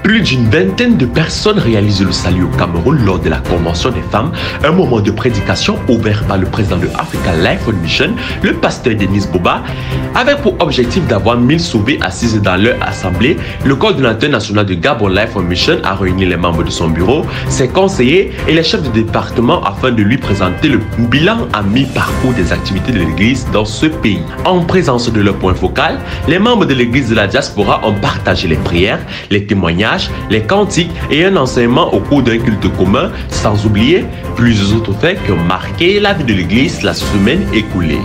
Plus d'une vingtaine de personnes réalisent le salut au Cameroun lors de la Convention des femmes, un moment de prédication ouvert par le président de Africa Life World Mission, le pasteur Denis Boba, avec pour objectif d'avoir 1000 sauvés assises dans leur assemblée. Le coordinateur national de Gabon Life World Mission a réuni les membres de son bureau, ses conseillers et les chefs de département afin de lui présenter le bilan à mi-parcours des activités de l'Église dans ce pays. En présence de leur point focal, les membres de l'Église de la diaspora ont partagé les prières, les témoignages, les cantiques et un enseignement au cours d'un culte commun, sans oublier plusieurs autres faits qui ont marqué la vie de l'Église la semaine écoulée.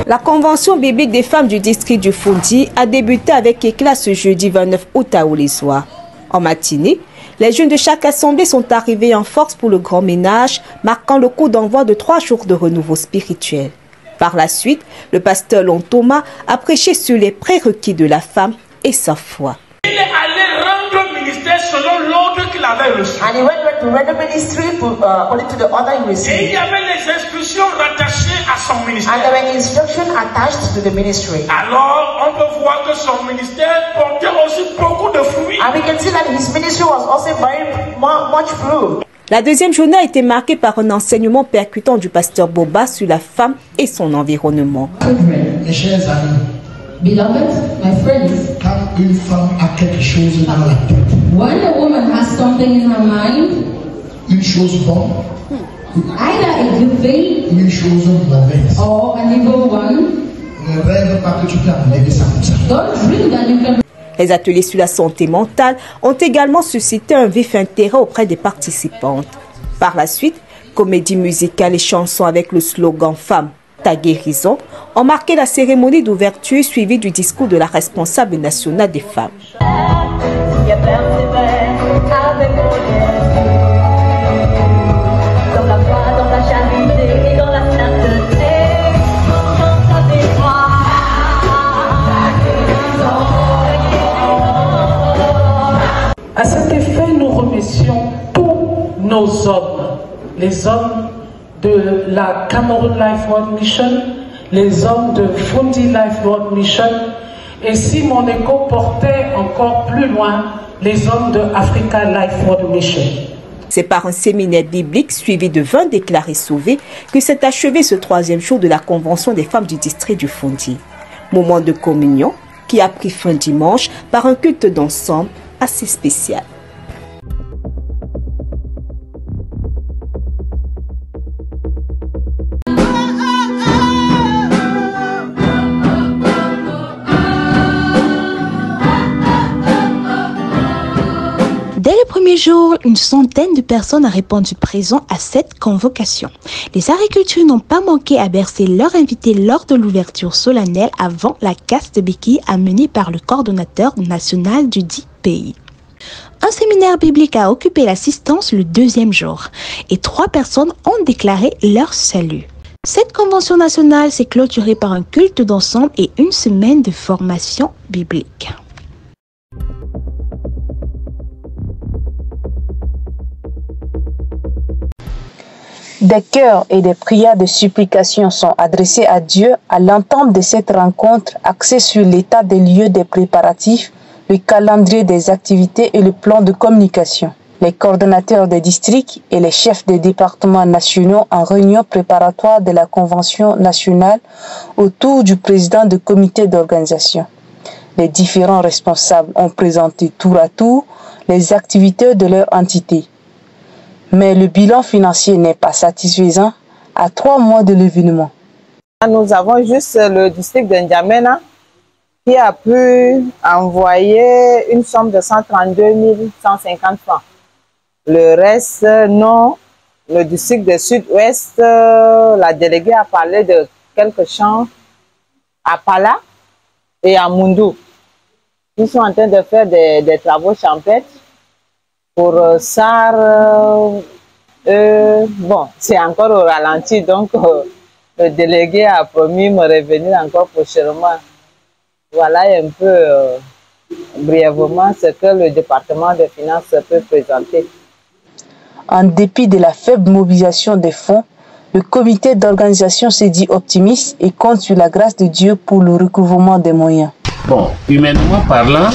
La Convention biblique des femmes du district du Fondi a débuté avec éclat ce jeudi 29 août à Oulissois. En matinée, les jeunes de chaque assemblée sont arrivés en force pour le grand ménage, marquant le coup d'envoi de 3 jours de renouveau spirituel. Par la suite, le pasteur Long Thomas a prêché sur les prérequis de la femme et sa foi. Il est allé rendre le ministère selon l'ordre qu'il avait reçu. And he went to render ministry according to the order he received. Et il y avait les instructions rattachées à son ministère. And there were instructions attached to the ministry. Alors, on peut voir que son ministère portait aussi beaucoup de fruits. And we can see that his ministry was also very much fruit. La deuxième journée a été marquée par un enseignement percutant du pasteur Boba sur la femme et son environnement. Mes chers amis, Beloved, my friends, quand une femme a quelque chose dans la tête, when a woman has something in her mind, une chose bonne, either a good thing une chose mauvaise, or an evil one, ne rêve pas que tu peux enlever ça comme ça. don't dream that you can. Les ateliers sur la santé mentale ont également suscité un vif intérêt auprès des participantes. Par la suite, comédie musicale et chansons avec le slogan « Femme, ta guérison » ont marqué la cérémonie d'ouverture suivie du discours de la responsable nationale des femmes. À cet effet, nous remercions tous nos hommes, les hommes de la Cameroun Life World Mission, les hommes de Fondi Life World Mission, et si mon écho portait encore plus loin, les hommes de Africa Life World Mission. C'est par un séminaire biblique suivi de 20 déclarés sauvés que s'est achevé ce 3e jour de la Convention des femmes du district du Fondi. Moment de communion qui a pris fin dimanche par un culte d'ensemble assez spécial. Dès le premier jour, une centaine de personnes ont répondu présent à cette convocation. Les agriculteurs n'ont pas manqué à bercer leurs invités lors de l'ouverture solennelle avant la casse de béquilles amenée par le coordonnateur national du dit pays. Un séminaire biblique a occupé l'assistance le 2e jour et 3 personnes ont déclaré leur salut. Cette convention nationale s'est clôturée par un culte d'ensemble et une semaine de formation biblique. Des chœurs et des prières de supplication sont adressés à Dieu à l'entame de cette rencontre axée sur l'état des lieux des préparatifs, le calendrier des activités et le plan de communication. Les coordonnateurs des districts et les chefs des départements nationaux en réunion préparatoire de la Convention nationale autour du président du comité d'organisation. Les différents responsables ont présenté tour à tour les activités de leur entité. Mais le bilan financier n'est pas satisfaisant à 3 mois de l'événement. Nous avons juste le district de N'Djamena qui a pu envoyer une somme de 132 150 francs. Le reste, non. Le district de Sud-Ouest, la déléguée a parlé de quelques champs à Pala et à Mundu. Ils sont en train de faire des travaux champêtres. Pour SAR, bon, c'est encore au ralenti, donc le délégué a promis de me revenir encore prochainement. Voilà un peu brièvement ce que le département des finances peut présenter. En dépit de la faible mobilisation des fonds, le comité d'organisation se dit optimiste et compte sur la grâce de Dieu pour le recouvrement des moyens. Bon, humainement parlant,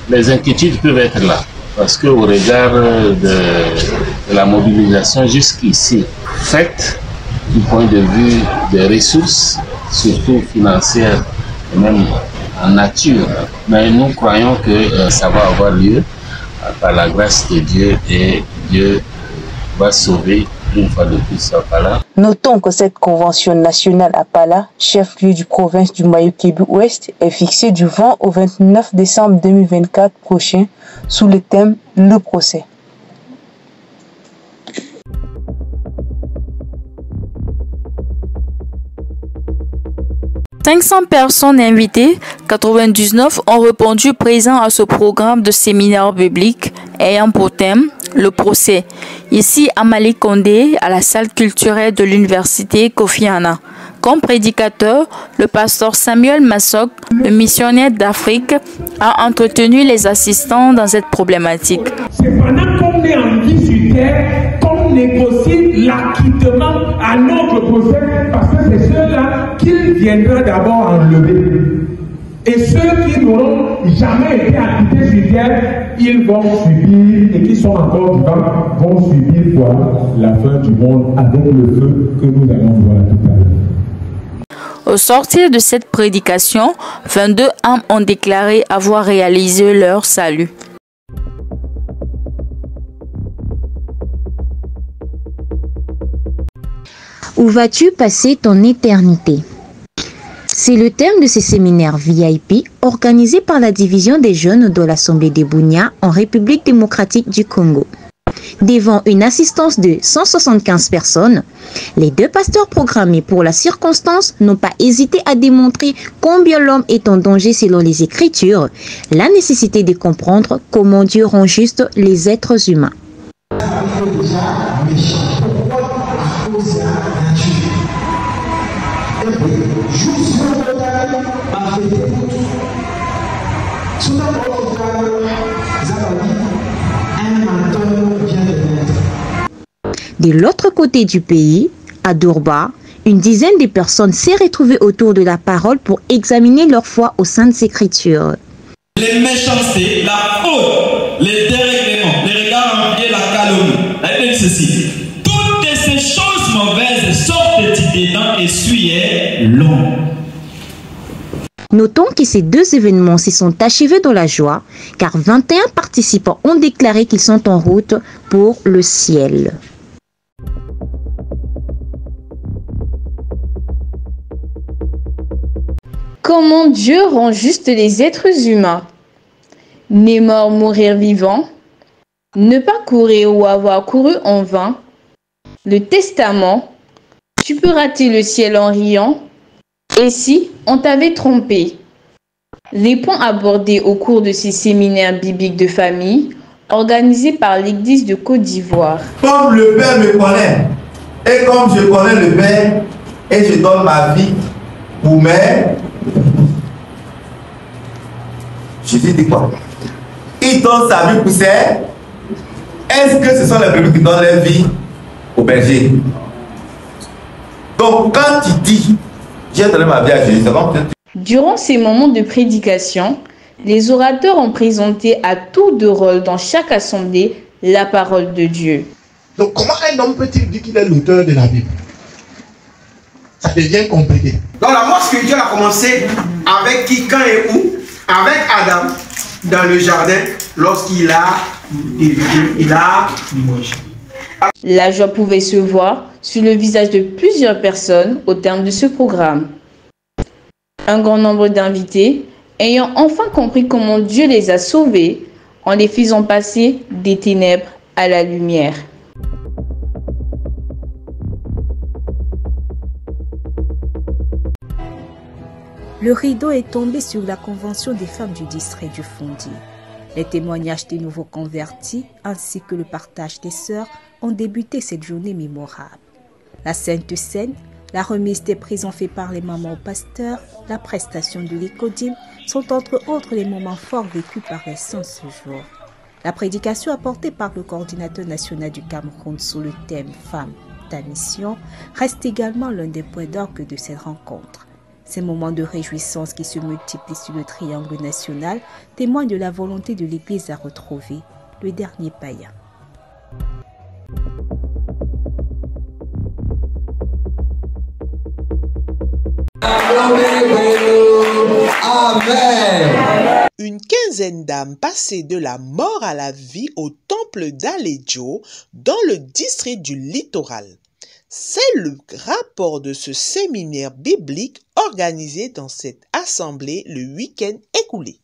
les inquiétudes peuvent être là. Parce qu'au regard de la mobilisation jusqu'ici faite, du point de vue des ressources, surtout financières et même en nature, mais nous croyons que ça va avoir lieu par la grâce de Dieu et Dieu va sauver une fois de plus à Pala. Notons que cette convention nationale à Pala, chef-lieu du province du Mayukébu-Ouest, est fixée du 20 au 29 décembre 2024 prochain sous le thème « Le procès ». « 500 personnes invitées, 99 ont répondu présents à ce programme de séminaire biblique ayant pour thème le procès. Ici à Malikonde, à la salle culturelle de l'université Kofi Annan. Comme prédicateur, le pasteur Samuel Massok, le missionnaire d'Afrique, a entretenu les assistants dans cette problématique. C'est pendant qu'on est en vie sur terre qu'on négocie l'acquittement à notre procès, parce que c'est ceux-là qu'il viendra d'abord enlever. Et ceux qui n'auront jamais été acquittés sur terre, ils vont subir, et qui sont encore vivants, vont subir quoi? La fin du monde avec le feu que nous allons voir tout à l'heure. Au sortir de cette prédication, 22 âmes ont déclaré avoir réalisé leur salut. Où vas-tu passer ton éternité? C'est le thème de ce séminaire VIP organisé par la division des jeunes de l'Assemblée des Bunia en République démocratique du Congo. Devant une assistance de 175 personnes, les deux pasteurs programmés pour la circonstance n'ont pas hésité à démontrer combien l'homme est en danger selon les Écritures, la nécessité de comprendre comment Dieu rend juste les êtres humains. De l'autre côté du pays, à Durba, une dizaine de personnes s'est retrouvée autour de la parole pour examiner leur foi aux Saintes Écritures. Les méchancetés, la faute, les dérèglements, les regards enviés, la calomnie, et ceci. Toutes ces choses mauvaises sortent de dedans et suyaient l'homme. Notons que ces deux événements se sont achevés dans la joie, car 21 participants ont déclaré qu'ils sont en route pour le ciel. Comment Dieu rend juste les êtres humains? Né mort, mourir vivant, ne pas courir ou avoir couru en vain, le testament, tu peux rater le ciel en riant, et si on t'avait trompé? Les points abordés au cours de ces séminaires bibliques de famille organisés par l'Église de Côte d'Ivoire. Comme le Père me connaît, et comme je connais le Père, et je donne ma vie pour mes... Jésus dit quoi? Il donne sa vie pour ses... Est-ce que ce sont les brebis qui donnent leur vie au berger? Donc quand tu dis j'ai donné ma vie à Jésus, c'est comme... Durant ces moments de prédication, les orateurs ont présenté à tour de rôle dans chaque assemblée la parole de Dieu. Donc comment un homme peut-il dire qu'il est l'auteur de la Bible? Ça devient compliqué. Donc la mort spirituelle a commencé avec qui, quand et où? Avec Adam dans le jardin lorsqu'il a mangé. La joie pouvait se voir sur le visage de plusieurs personnes au terme de ce programme. Un grand nombre d'invités ayant enfin compris comment Dieu les a sauvés en les faisant passer des ténèbres à la lumière. Le rideau est tombé sur la convention des femmes du district du Fondi. Les témoignages des nouveaux convertis ainsi que le partage des sœurs ont débuté cette journée mémorable. La Sainte Seine, la remise des prisons faite par les mamans aux pasteurs, la prestation de l'écodime, sont entre autres les moments forts vécus par les saints ce jour. La prédication apportée par le coordinateur national du Cameroun sous le thème « Femme, ta mission » reste également l'un des points d'orgue de cette rencontre. Ces moments de réjouissance qui se multiplient sur le triangle national témoignent de la volonté de l'Église à retrouver le dernier païen. Amen. Une quinzaine d'âmes passées de la mort à la vie au temple d'Aledjo dans le district du Littoral. C'est le rapport de ce séminaire biblique organisé dans cette assemblée le week-end écoulé.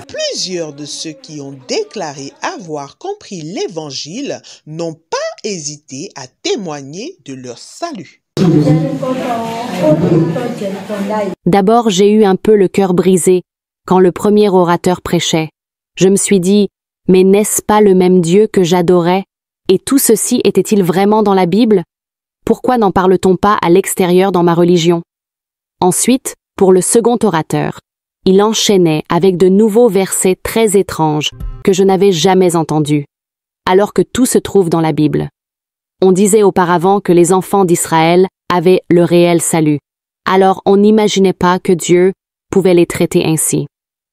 Plusieurs de ceux qui ont déclaré avoir compris l'évangile n'ont pas hésité à témoigner de leur salut. D'abord, j'ai eu un peu le cœur brisé quand le premier orateur prêchait. Je me suis dit, mais n'est-ce pas le même Dieu que j'adorais? Et tout ceci était-il vraiment dans la Bible? Pourquoi n'en parle-t-on pas à l'extérieur dans ma religion? Ensuite, pour le second orateur, il enchaînait avec de nouveaux versets très étranges que je n'avais jamais entendus, alors que tout se trouve dans la Bible. On disait auparavant que les enfants d'Israël avaient le réel salut, alors on n'imaginait pas que Dieu pouvait les traiter ainsi.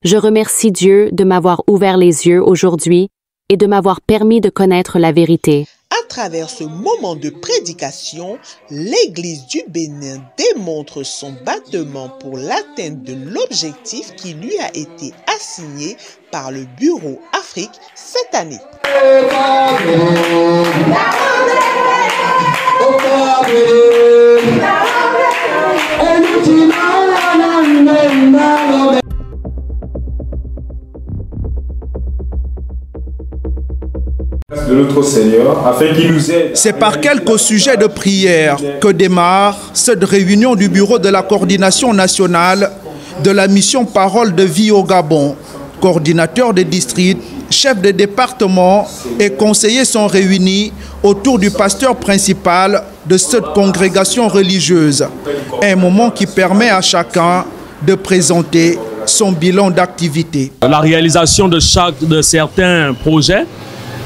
Je remercie Dieu de m'avoir ouvert les yeux aujourd'hui et de m'avoir permis de connaître la vérité. À travers ce moment de prédication, l'Église du Bénin démontre son battement pour l'atteinte de l'objectif qui lui a été assigné par le Bureau Afrique cette année. De notre Seigneur, afin qu'il nous aide. C'est par quelques sujets de prière que démarre cette réunion du bureau de la coordination nationale de la mission Parole de vie au Gabon. Coordinateurs de district, chefs de département et conseillers sont réunis autour du pasteur principal de cette congrégation religieuse. Un moment qui permet à chacun de présenter son bilan d'activité. La réalisation de certains projets.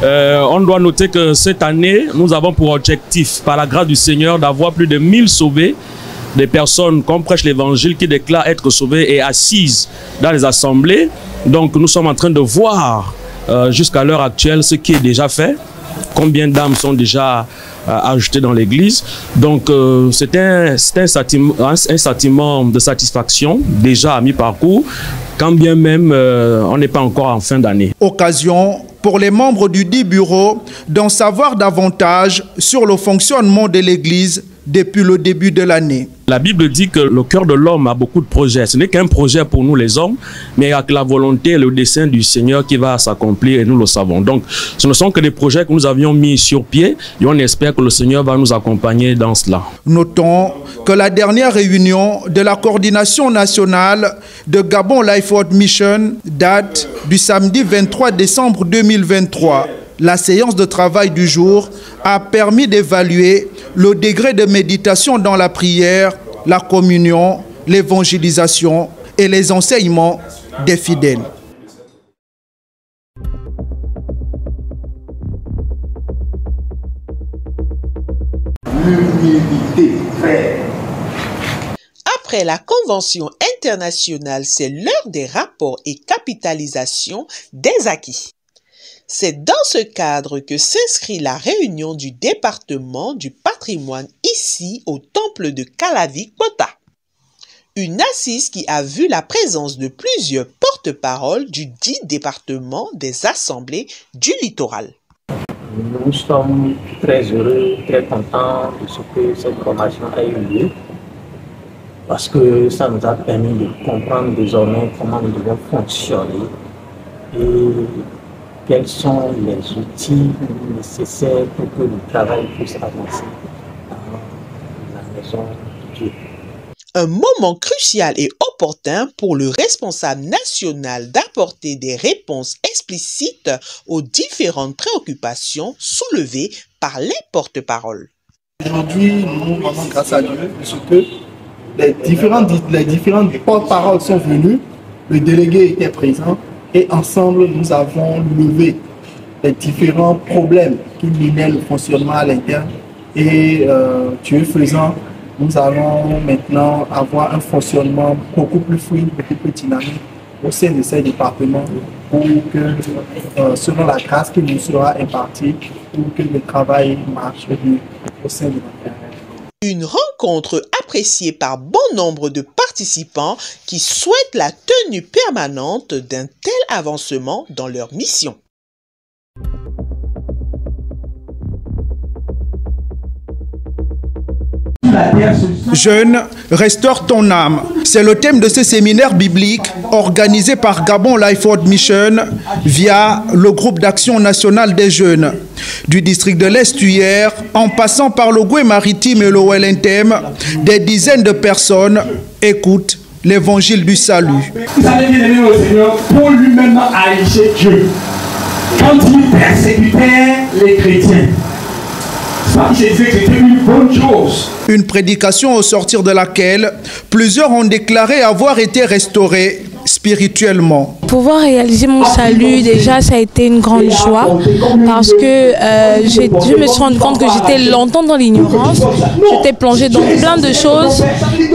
On doit noter que cette année, nous avons pour objectif, par la grâce du Seigneur, d'avoir plus de 1000 sauvés, des personnes qu'on prêche l'évangile, qui déclarent être sauvées et assises dans les assemblées. Donc nous sommes en train de voir jusqu'à l'heure actuelle ce qui est déjà fait, combien d'âmes sont déjà ajoutées dans l'église. Donc c'est un sentiment de satisfaction déjà à mi-parcours, quand bien même on n'est pas encore en fin d'année. Occasion pour les membres du dit bureau d'en savoir davantage sur le fonctionnement de l'Église depuis le début de l'année. La Bible dit que le cœur de l'homme a beaucoup de projets. Ce n'est qu'un projet pour nous les hommes, mais avec la volonté et le dessein du Seigneur qui va s'accomplir et nous le savons. Donc ce ne sont que des projets que nous avions mis sur pied et on espère que le Seigneur va nous accompagner dans cela. Notons que la dernière réunion de la coordination nationale de Gabon Life World Mission date du samedi 23 décembre 2023. La séance de travail du jour a permis d'évaluer le degré de méditation dans la prière, la communion, l'évangélisation et les enseignements des fidèles. Après la convention internationale, c'est l'heure des rapports et capitalisation des acquis. C'est dans ce cadre que s'inscrit la réunion du département du patrimoine ici au temple de Calavi-Kota. Une assise qui a vu la présence de plusieurs porte-paroles du dit département des assemblées du littoral. Nous sommes très heureux, très contents de ce que cette formation a eu lieu parce que ça nous a permis de comprendre désormais comment nous devons fonctionner et quels sont les outils nécessaires pour que le travail puisse avancer dans la maison de Dieu. Un moment crucial et opportun pour le responsable national d'apporter des réponses explicites aux différentes préoccupations soulevées par les porte-paroles. Aujourd'hui, nous rendons grâce à Dieu parce que les différentes porte-paroles sont venues, le délégué était présent et ensemble nous avons levé les différents problèmes qui minaient le fonctionnement à l'interne et Dieu faisant, nous allons maintenant avoir un fonctionnement beaucoup plus fluide, beaucoup plus dynamique au sein de ces départements pour que, selon la grâce qui nous sera impartie, pour que le travail marche bien au sein de la terre. Une rencontre appréciée par bon nombre de participants qui souhaitent la tenue permanente d'un tel avancement dans leur mission. Jeune, restaure ton âme. C'est le thème de ce séminaire biblique organisé par Gabon Life World Mission via le groupe d'action nationale des jeunes. Du district de l'Estuaire, en passant par le Goué maritime et le Wellington, des dizaines de personnes écoutent l'évangile du salut. Vous allez bien aimer au Seigneur pour lui-même haïssait Dieu. Quand il persécutait les chrétiens, c'était une bonne chose. Une prédication au sortir de laquelle plusieurs ont déclaré avoir été restaurés spirituellement. Pouvoir réaliser mon salut, déjà, ça a été une grande joie parce que je me suis rendu compte que j'étais longtemps dans l'ignorance, j'étais plongée dans plein de choses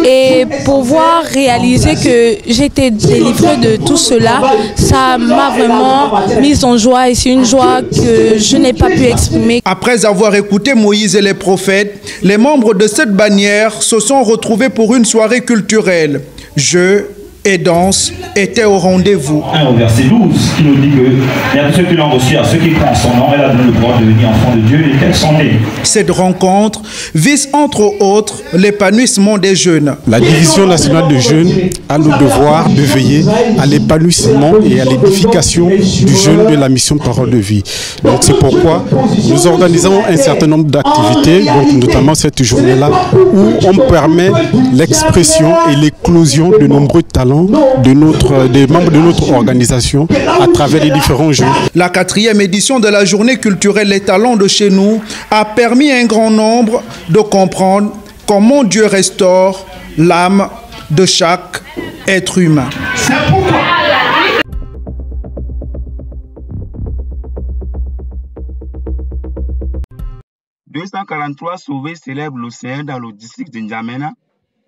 et pouvoir réaliser que j'étais délivrée de tout cela, ça m'a vraiment mise en joie et c'est une joie que je n'ai pas pu exprimer. Après avoir écouté Moïse et les prophètes, les membres de cette bannière se sont retrouvés pour une soirée culturelle. Jeux et danse étaient au rendez-vous. Au verset 12, qui nous dit que y a tous ceux qui l'ont reçu, à ceux qui croient en son nom, elle a donné le droit de devenir enfant de Dieu et qu'elles sont nées. Cette rencontre vise entre autres l'épanouissement des jeunes. La division nationale de jeunes a le devoir de veiller à l'épanouissement et à l'édification du jeune de la mission Parole de Vie. Donc c'est pourquoi nous organisons un certain nombre d'activités, donc notamment cette journée-là, où on permet l'expression et l'éclosion de nombreux talents des membres de notre organisation à travers les différents jeux. La 4e édition de la journée culturelle Les Talents de chez nous a permis à un grand nombre de comprendre comment Dieu restaure l'âme de chaque être humain. 243 sauvés célèbrent l'océan dans le district de N'Djamena,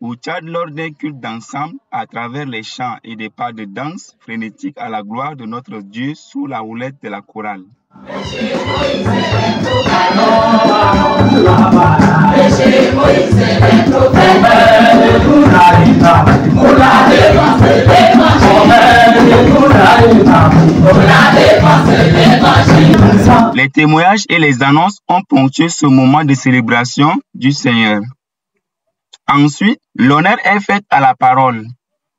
au Tchad lors d'un culte d'ensemble à travers les chants et des pas de danse frénétiques à la gloire de notre Dieu sous la houlette de la chorale. Les témoignages et les annonces ont ponctué ce moment de célébration du Seigneur. Ensuite, l'honneur est fait à la parole,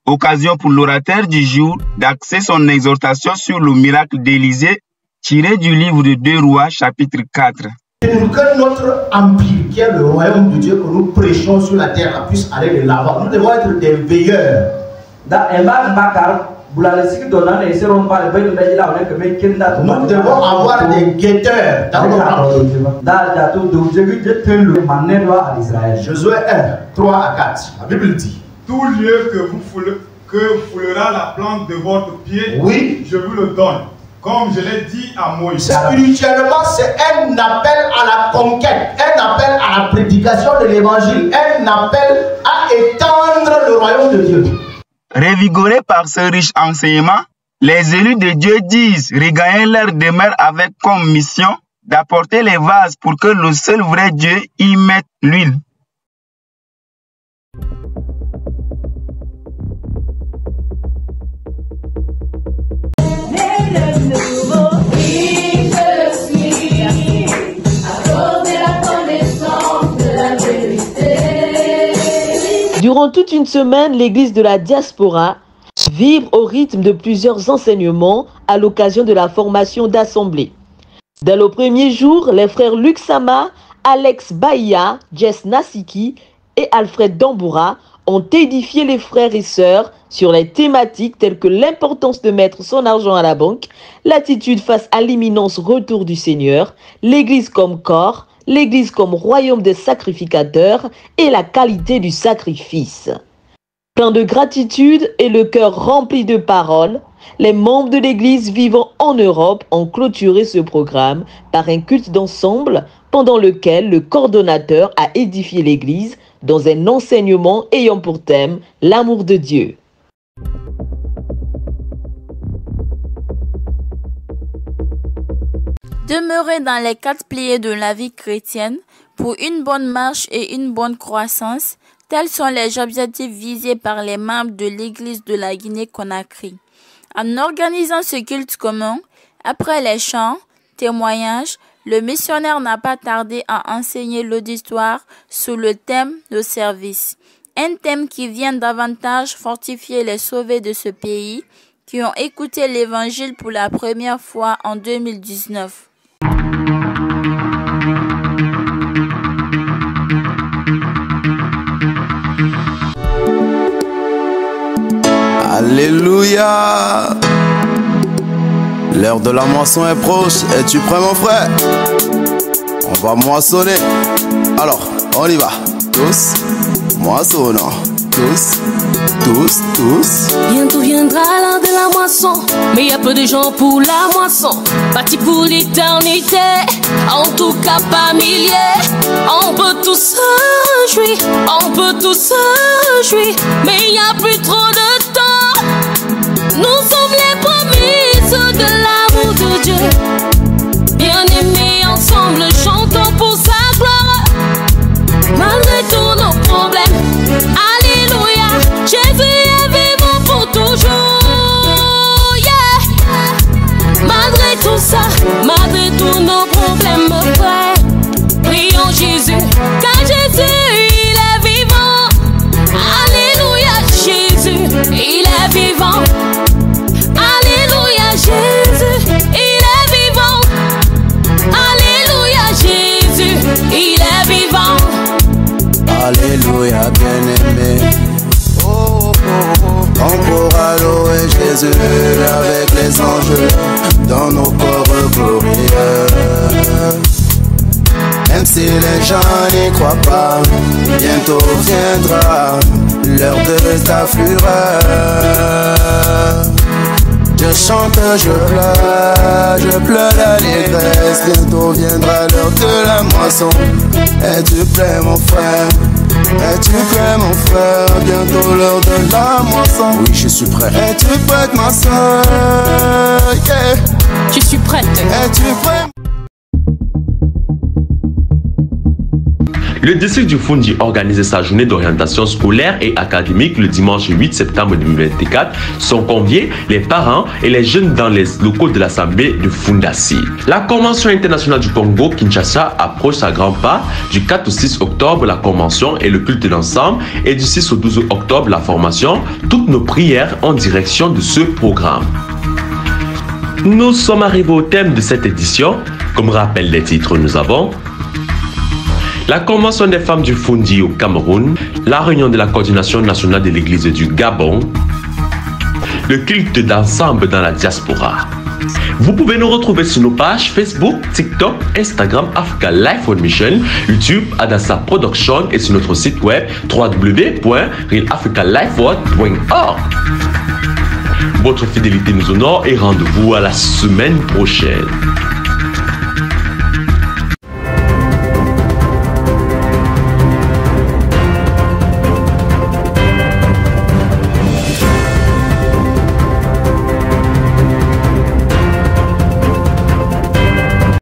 occasion pour l'orateur du jour d'axer son exhortation sur le miracle d'Élysée tiré du livre de 2 Rois, chapitre 4. Pour que notre empire, qui est le royaume de Dieu, que nous prêchons sur la terre, puisse aller de l'avant, nous devons être des veilleurs. Nous devons avoir des guetteurs dans notre empire. Josué 1, 3 à 4. La Bible dit: tout lieu que foulera la plante de votre pied, oui, je vous le donne. Comme je l'ai dit à Moïse. Spirituellement, c'est un appel à la conquête, un appel à la prédication de l'évangile, un appel à étendre le royaume de Dieu. Revigorés par ce riche enseignement, les élus de Dieu disent regagner leur demeure avec comme mission d'apporter les vases pour que le seul vrai Dieu y mette l'huile. Durant toute une semaine, l'église de la diaspora vivre au rythme de plusieurs enseignements à l'occasion de la formation d'assemblée. Dans le premier jour, les frères Luc Sama, Alex Bahia, Jess Nasiki et Alfred Damboura ont édifié les frères et sœurs sur les thématiques telles que l'importance de mettre son argent à la banque, l'attitude face à l'imminence retour du Seigneur, l'Église comme corps, l'Église comme royaume des sacrificateurs et la qualité du sacrifice. Plein de gratitude et le cœur rempli de paroles, les membres de l'Église vivant en Europe ont clôturé ce programme par un culte d'ensemble pendant lequel le coordonnateur a édifié l'Église dans un enseignement ayant pour thème l'amour de Dieu. Demeurer dans les 4 piliers de la vie chrétienne pour une bonne marche et une bonne croissance, tels sont les objectifs visés par les membres de l'Église de la Guinée-Conakry. En organisant ce culte commun, après les chants, témoignages, le missionnaire n'a pas tardé à enseigner l'auditoire sous le thème de service. Un thème qui vient davantage fortifier les sauvés de ce pays qui ont écouté l'évangile pour la première fois en 2019. Alléluia. L'heure de la moisson est proche. Es-tu prêt mon frère? On va moissonner. Alors, on y va. Tous, moissonnons. Tous, tous, tous. Bientôt viendra l'heure de la moisson, mais y a peu de gens pour la moisson. Bâti pour l'éternité, en tout cas pas milliers. On peut tous se réjouir, on peut tous se réjouir, mais y a plus trop de temps. Nous sommes les promises de l'amour de Dieu. Bien-aimés ensemble, chantons pour sa gloire. Malgré tous nos problèmes, alléluia, Jésus est vivant pour toujours. Yeah. Malgré tout ça, malgré tous nos problèmes, frère, prions Jésus, car Jésus, il est vivant. Alléluia, Jésus, il est vivant. Alléluia, Jésus, il est vivant. Alléluia, Jésus, il est vivant. Alléluia, bien-aimé. Oh, oh, oh. On pourra louer Jésus avec les anges dans nos corps glorieux. Même si les gens n'y croient pas, bientôt viendra l'heure de ta fureur. Je chante, je pleure l'allégresse. Bientôt viendra l'heure de la moisson. Es-tu prêt mon frère? Es-tu prêt mon frère? Bientôt l'heure de la moisson. Oui, je suis prêt. Es-tu prête ma soeur? Yeah. Je suis prête. Es-tu prêt? Le district du Fundi organisait sa journée d'orientation scolaire et académique le dimanche 8 septembre 2024. Sont conviés les parents et les jeunes dans les locaux de l'Assemblée de Fundasi. La Convention internationale du Congo, Kinshasa, approche sa grand pas. Du 4 au 6 octobre, la Convention et le culte d'ensemble. Et du 6 au 12 octobre, la formation. Toutes nos prières en direction de ce programme. Nous sommes arrivés au thème de cette édition. Comme rappellent les titres, nous avons la Convention des femmes du Fundi au Cameroun, la réunion de la coordination nationale de l'Église du Gabon, le culte d'ensemble dans la diaspora. Vous pouvez nous retrouver sur nos pages Facebook, TikTok, Instagram, Africa Life on Mission, YouTube, Adassa Production et sur notre site web www.realafricalifeworld.org. Votre fidélité nous honore et rendez-vous à la semaine prochaine.